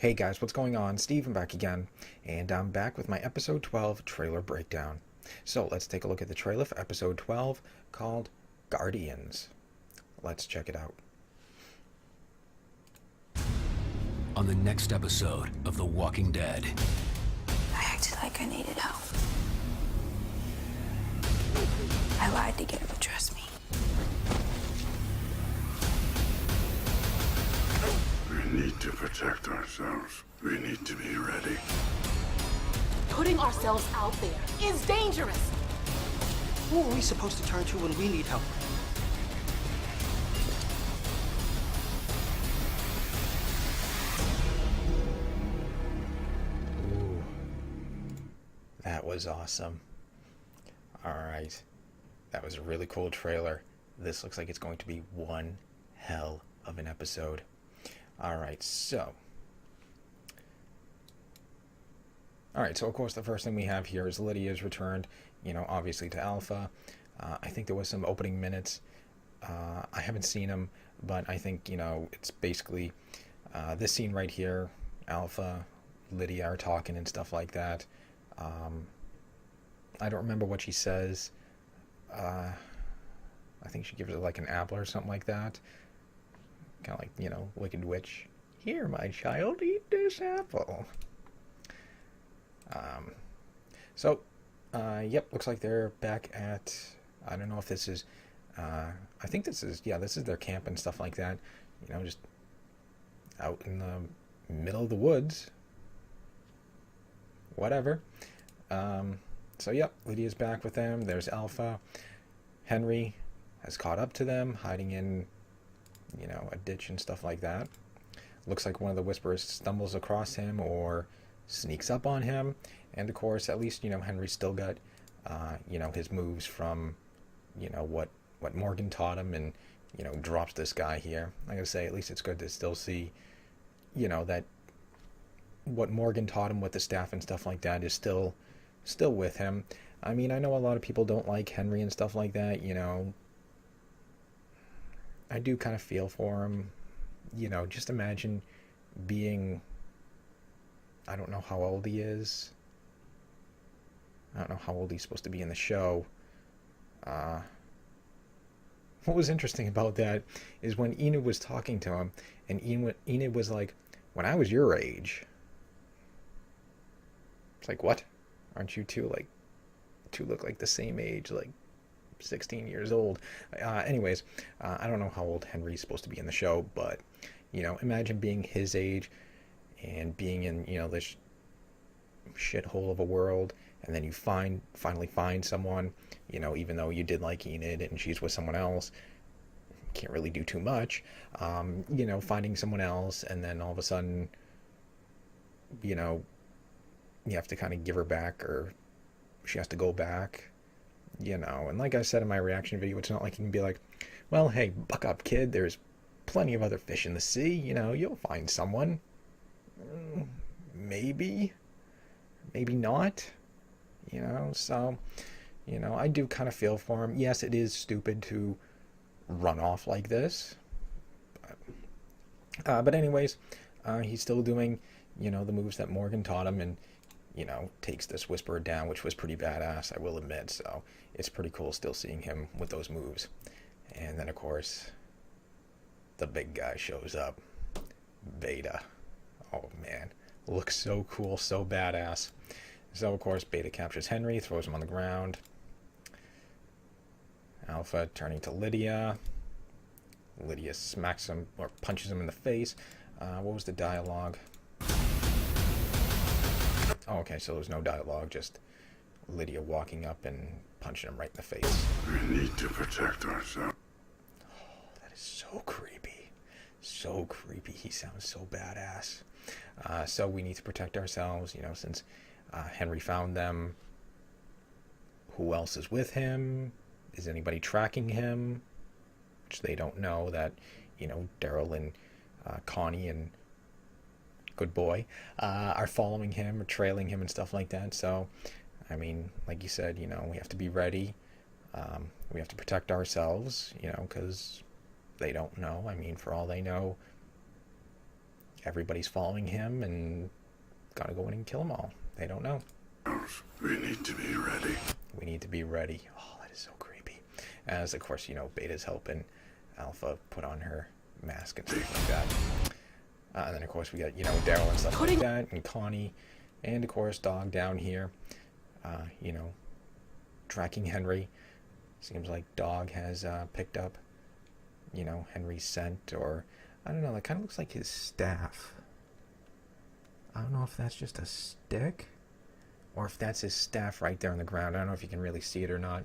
Hey guys, what's going on? Steven back again, and I'm back with my episode 12 trailer breakdown. So let's take a look at the trailer for episode 12 called Guardians. Let's check it out. On the next episode of The Walking Dead. I acted like I needed help. I lied to get her to trust me. We need to protect ourselves. We need to be ready. Putting ourselves out there is dangerous. Who are we supposed to turn to when we need help? Ooh, that was awesome. Alright, that was a really cool trailer. This looks like it's going to be one hell of an episode. Alright, so of course the first thing we have here is Lydia's returned, obviously to Alpha. I think there was some opening minutes. I haven't seen them, but I think, it's basically this scene right here. Alpha, Lydia are talking and stuff like that. I don't remember what she says. I think she gives it like an apple or something like that. Kind of like, Wicked Witch. Here, my child, eat this apple. Yep, looks like they're back at, I don't know if this is, I think this is their camp and stuff like that. Just out in the middle of the woods. Whatever. Yep, Lydia's back with them. There's Alpha. Henry has caught up to them, hiding in, a ditch and stuff like that. Looks like one of the Whisperers stumbles across him or sneaks up on him. And of course, at least, Henry's still got, his moves from, what Morgan taught him, and, drops this guy here. I gotta say, at least it's good to still see, that what Morgan taught him with the staff and stuff like that is still with him. I mean, I know a lot of people don't like Henry and stuff like that, I do kind of feel for him. Just imagine being, I don't know how old he is. I don't know how old he's supposed to be in the show. What was interesting about that is when Enid was talking to him, and Enid was like, when I was your age. It's like, what? Aren't you two look like the same age, like 16 years old? Anyways, I don't know how old Henry's supposed to be in the show, but, imagine being his age and being in, this shithole of a world, and then you finally find someone, even though you did like Enid and she's with someone else, can't really do too much, finding someone else, and then all of a sudden, you have to kind of give her back, or she has to go back, and like I said in my reaction video, it's not like you can be like, well, hey, buck up, kid, there's plenty of other fish in the sea, you'll find someone. Maybe not, so, I do kind of feel for him. Yes, it is stupid to run off like this, but anyways, he's still doing, the moves that Morgan taught him, and, takes this Whisperer down, which was pretty badass, I will admit, so it's pretty cool still seeing him with those moves. And then, of course, the big guy shows up, Beta. Oh, man. Looks so cool, so badass. So, of course, Beta captures Henry, throws him on the ground. Alpha turning to Lydia. Lydia smacks him, or punches him in the face. What was the dialogue? Oh, okay, so there was no dialogue, just Lydia walking up and punching him right in the face. We need to protect ourselves. Oh, that is so creepy. So creepy. He sounds so badass. So we need to protect ourselves, since Henry found them. Who else is with him? Is anybody tracking him? Which they don't know that, Daryl and Connie and Good Boy are following him or trailing him and stuff like that. So, I mean, like you said, we have to be ready. We have to protect ourselves, because they don't know. I mean, for all they know, everybody's following him and gotta go in and kill them all. They don't know. We need to be ready. We need to be ready. Oh, that is so creepy. As, of course, Beta's helping Alpha put on her mask and stuff like that. And then, of course, we got, Daryl and stuff like that, and Connie, and, of course, Dog down here, tracking Henry. Seems like Dog has picked up, Henry's scent, or, I don't know, that kind of looks like his staff. I don't know if that's just a stick, or if that's his staff right there on the ground. I don't know if you can really see it or not,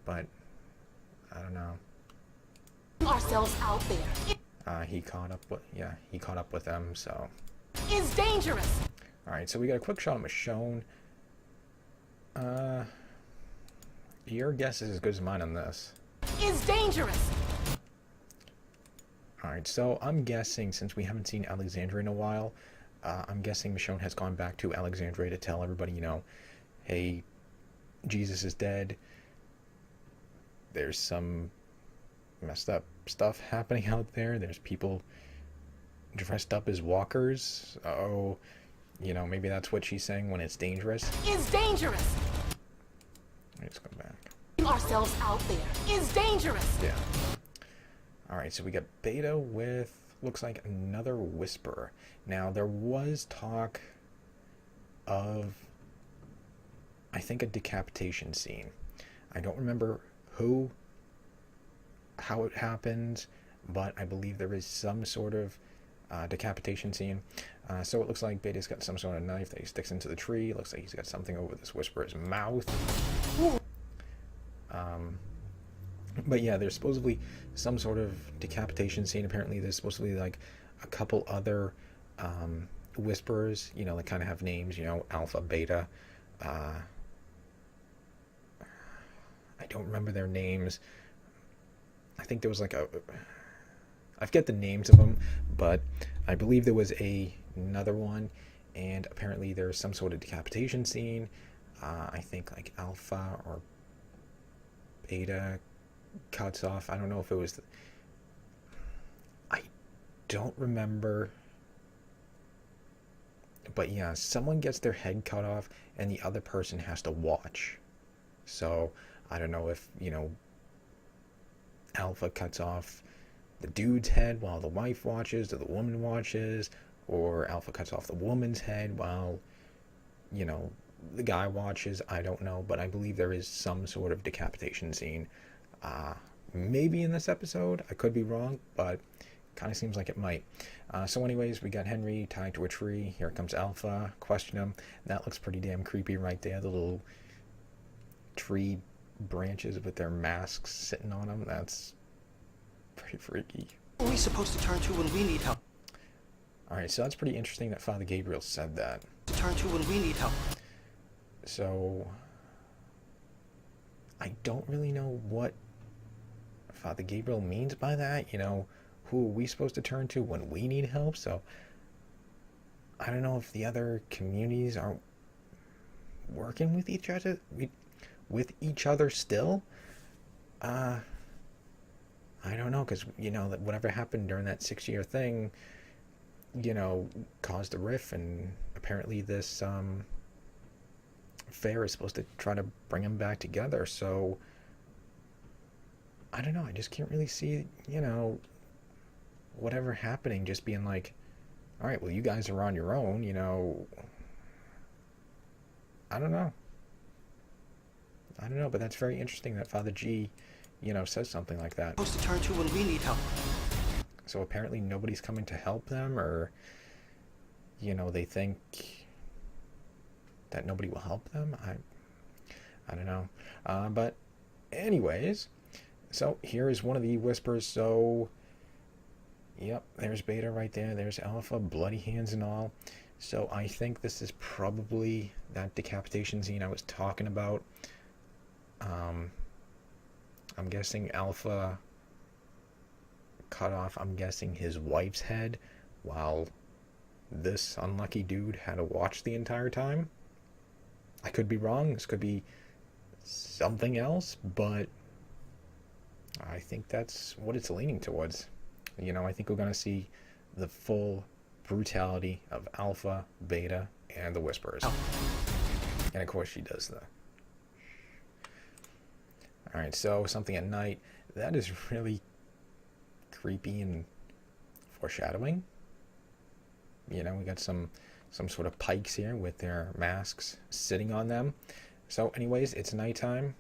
but I don't know. Ourselves out there He caught up with them, so. is dangerous. Alright, so we got a quick shot of Michonne. Your guess is as good as mine on this. Is dangerous. Alright, so I'm guessing, since we haven't seen Alexandria in a while, I'm guessing Michonne has gone back to Alexandria to tell everybody, hey, Jesus is dead. There's some messed up stuff happening out there. There's people dressed up as walkers. Oh, maybe that's what she's saying when it's dangerous. Is dangerous. Let's go back. Ourselves out there is dangerous. Yeah. Alright, so we got Beta with, looks like, another Whisperer. Now, there was talk of, I think, a decapitation scene. I don't remember how it happened, but I believe there is some sort of decapitation scene. So it looks like Beta's got some sort of knife that he sticks into the tree. It looks like he's got something over this Whisperer's mouth. But yeah, there's supposedly some sort of decapitation scene. Apparently there's supposed to be like a couple other Whisperers, that kind of have names, Alpha, Beta. I don't remember their names. I think there was like I forget the names of them, but I believe there was another one, and apparently there's some sort of decapitation scene. I think like Alpha or Beta cuts off. I don't know if it was I don't remember, but yeah, someone gets their head cut off and the other person has to watch. So I don't know if Alpha cuts off the dude's head while the wife watches, or the woman watches, or Alpha cuts off the woman's head while the guy watches. I don't know, but I believe there is some sort of decapitation scene. Maybe in this episode. I could be wrong, but kind of seems like it might. So anyways, we got Henry tied to a tree. Here comes Alpha. Question him. That looks pretty damn creepy right there. The little tree branches with their masks sitting on them. That's pretty freaky. Who are we supposed to turn to when we need help? Alright, so that's pretty interesting that Father Gabriel said that. To turn to when we need help. So I don't really know what Father Gabriel means by that. Who are we supposed to turn to when we need help? So I don't know if the other communities aren't working with each other still. I don't know, because that whatever happened during that 6-year thing, caused a rift, and apparently this fair is supposed to try to bring them back together. So I don't know, I just can't really see whatever happening just being like, all right, well, you guys are on your own. I don't know, but that's very interesting that Father G says something like that. Supposed to turn to when we need help. So apparently nobody's coming to help them, or they think that nobody will help them. I don't know. But anyways, so here is one of the Whispers. So yep, there's Beta right there. There's Alpha, bloody hands and all. So I think this is probably that decapitation scene I was talking about. I'm guessing Alpha cut off, I'm guessing, his wife's head, while this unlucky dude had to watch the entire time. I could be wrong. This could be something else, but I think that's what it's leaning towards. I think we're going to see the full brutality of Alpha, Beta, and the Whisperers. And of course she does the... Alright, so something at night. That is really creepy and foreshadowing. You know, we got some sort of pikes here with their masks sitting on them. So anyways, it's nighttime.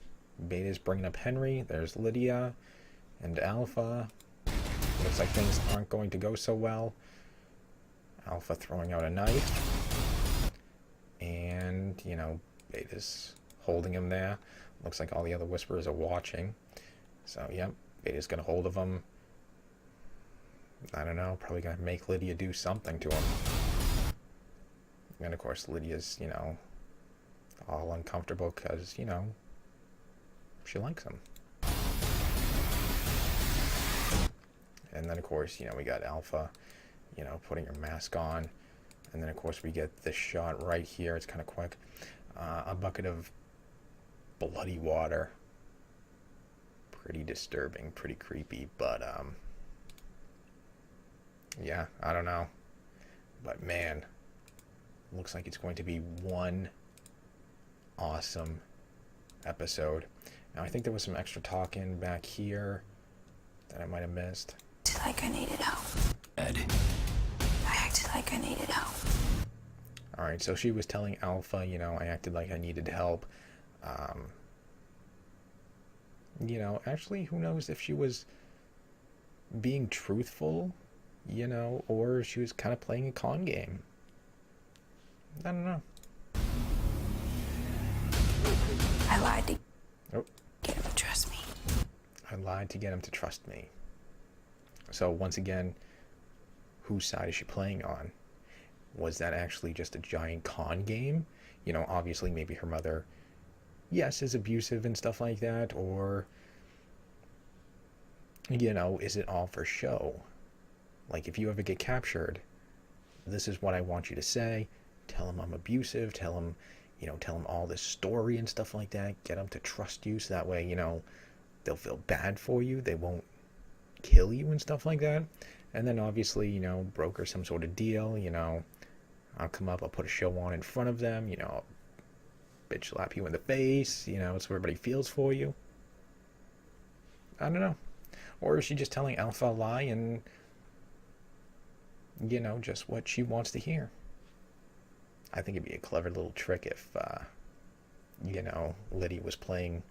Beta's bringing up Henry. There's Lydia and Alpha. Looks like things aren't going to go so well. Alpha throwing out a knife. And, you know, Beta's holding him there. Looks like all the other Whisperers are watching. So, yep, Beta's got a hold of him. I don't know, probably gonna make Lydia do something to him. And of course, Lydia's, you know, all uncomfortable because, you know, she likes him. And then, of course, you know, we got Alpha, you know, putting her mask on. And then, of course, we get this shot right here. It's kind of quick. A bucket of bloody water. Pretty disturbing, pretty creepy, but, yeah, I don't know. But, man, looks like it's going to be one awesome episode. Now, I think there was some extra talking back here that I might have missed. Like I needed help. Ed. I acted like I needed help. Alright, so she was telling Alpha, you know, I acted like I needed help. You know, actually, who knows if she was being truthful, you know, or she was kind of playing a con game. I don't know. I lied to Oh. get him to trust me. I lied to get him to trust me. So once again, whose side is she playing on? Was that actually just a giant con game? You know, obviously maybe her mother, yes, is abusive and stuff like that, or, you know, is it all for show? Like, if you ever get captured, this is what I want you to say. Tell him I'm abusive, tell him, you know, tell him all this story and stuff like that. Get them to trust you so that way, you know, they'll feel bad for you. They won't kill you and stuff like that. And then obviously, you know, broker some sort of deal, you know, I'll come up, I'll put a show on in front of them, you know, I'll bitch slap you in the face, you know, so everybody feels for you. I don't know. Or is she just telling Alpha a lie and, you know, just what she wants to hear? I think it'd be a clever little trick if, you know, Lydia was playing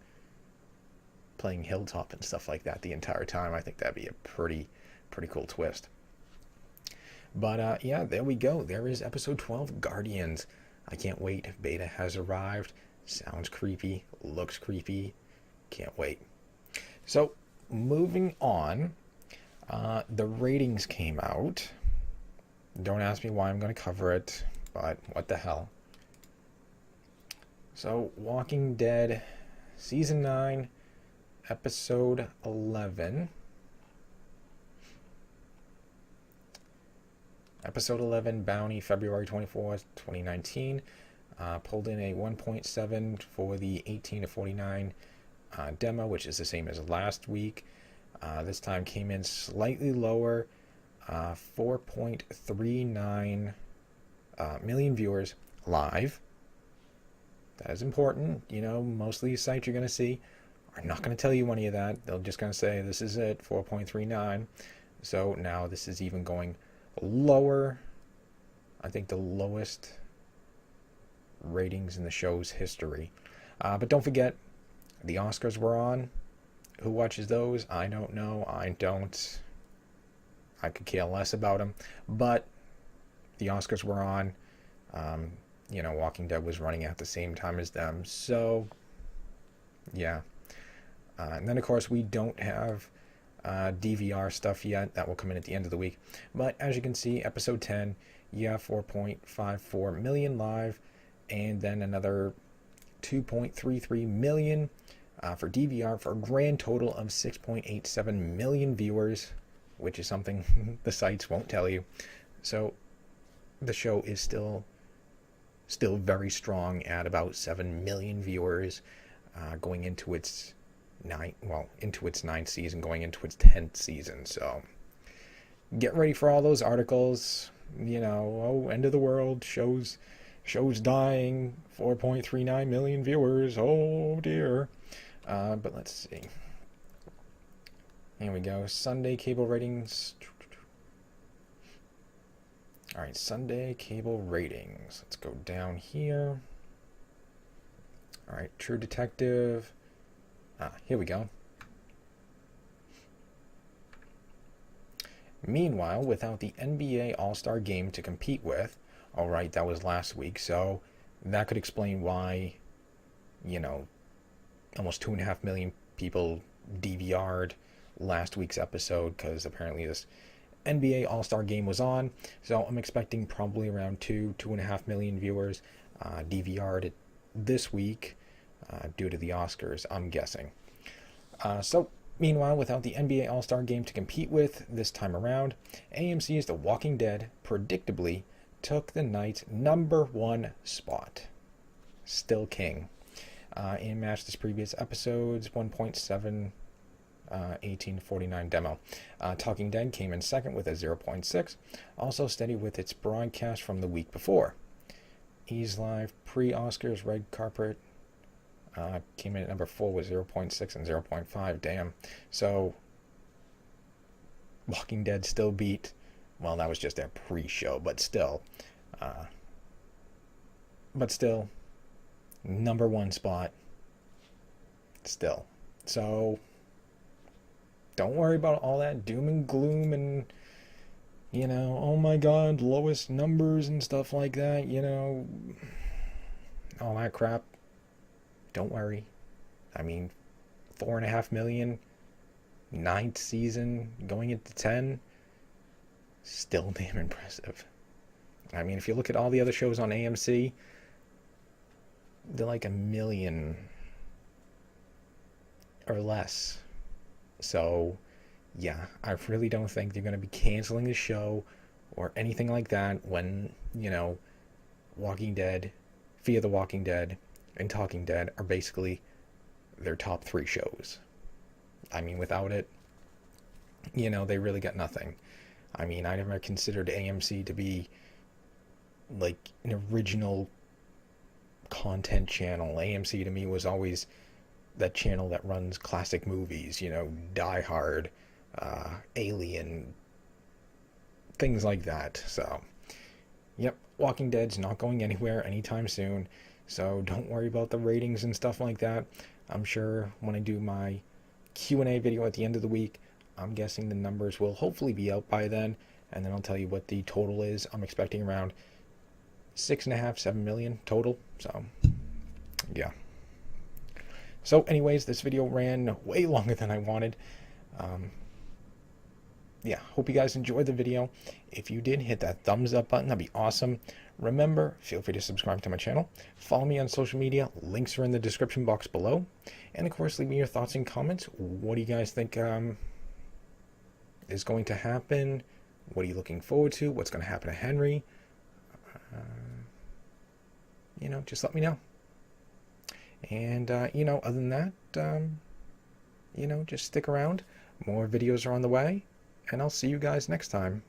Hilltop and stuff like that the entire time. I think that'd be a pretty cool twist. But yeah, there we go. There is episode 12, Guardians. I can't wait. Beta has arrived. Sounds creepy. Looks creepy. Can't wait. So, moving on. The ratings came out. Don't ask me why I'm going to cover it, but what the hell. So, Walking Dead, Season 9, Episode 11. Episode 11, Bounty, February 24th, 2019. Pulled in a 1.7 for the 18 to 49 demo, which is the same as last week. This time came in slightly lower, 4.39 million viewers live. That is important. You know, most of these sites you're going to see are not going to tell you any of that. They're just going to say, this is it, 4.39. So now this is even going lower. I think the lowest ratings in the show's history. But don't forget, the Oscars were on. Who watches those? I don't know. I don't. I could care less about them. But the Oscars were on. You know, Walking Dead was running at the same time as them. So, yeah. And then, of course, we don't have DVR stuff yet. That will come in at the end of the week. But as you can see, episode 10, yeah, 4.54 million live. And then another 2.33 million for DVR, for a grand total of 6.87 million viewers, which is something the sites won't tell you. So the show is still very strong at about 7 million viewers, going into its ninth season, going into its 10th season. So get ready for all those articles. you know, oh, end of the world, shows dying, 4.39 million viewers, oh dear. But let's see. Here we go. Sunday cable ratings. Alright, Sunday cable ratings. Let's go down here. Alright, True Detective. Here we go. Meanwhile, without the NBA All-Star Game to compete with, alright, that was last week, so that could explain why, you know, almost 2.5 million people DVR'd last week's episode, because apparently this NBA All-Star Game was on, so I'm expecting probably around 2.5 million viewers DVR'd it this week due to the Oscars, I'm guessing. So, meanwhile, without the NBA All-Star Game to compete with this time around, AMC's The Walking Dead predictably took the night's #1 spot. Still king. And matched this previous episode's 1.7 1849 demo. Talking Dead came in second with a 0.6, also steady with its broadcast from the week before. E's Live pre-Oscars Red Carpet came in at number 4 with 0.6 and 0.5. Damn. So, Walking Dead still beat, well, that was just their pre-show, but still, #1 spot, still. So, don't worry about all that doom and gloom and, you know, oh my god, lowest numbers and stuff like that, you know, all that crap. Don't worry. I mean, 4.5 million, 9th season, going into 10, still damn impressive. I mean, if you look at all the other shows on AMC, they're like 1 million or less. So, yeah, I really don't think they're going to be canceling the show or anything like that when, you know, Walking Dead, Fear the Walking Dead, and Talking Dead are basically their top 3 shows. I mean, without it, you know, they really got nothing. I mean, I never considered AMC to be like an original content channel. AMC to me was always that channel that runs classic movies, you know, Die Hard, Alien, things like that. So, yep, Walking Dead's not going anywhere anytime soon, so don't worry about the ratings and stuff like that. I'm sure when I do my Q&A video at the end of the week, I'm guessing the numbers will hopefully be out by then, and then I'll tell you what the total is. I'm expecting around 6.5, 7 million total, so, yeah. So anyways, this video ran way longer than I wanted. Yeah, hope you guys enjoyed the video. If you did, hit that thumbs up button. That'd be awesome. Remember, feel free to subscribe to my channel. Follow me on social media. Links are in the description box below. And of course, leave me your thoughts and comments. What do you guys think is going to happen? What are you looking forward to? What's going to happen to Henry? You know, just let me know. And, you know, other than that, you know, just stick around. More videos are on the way, and I'll see you guys next time.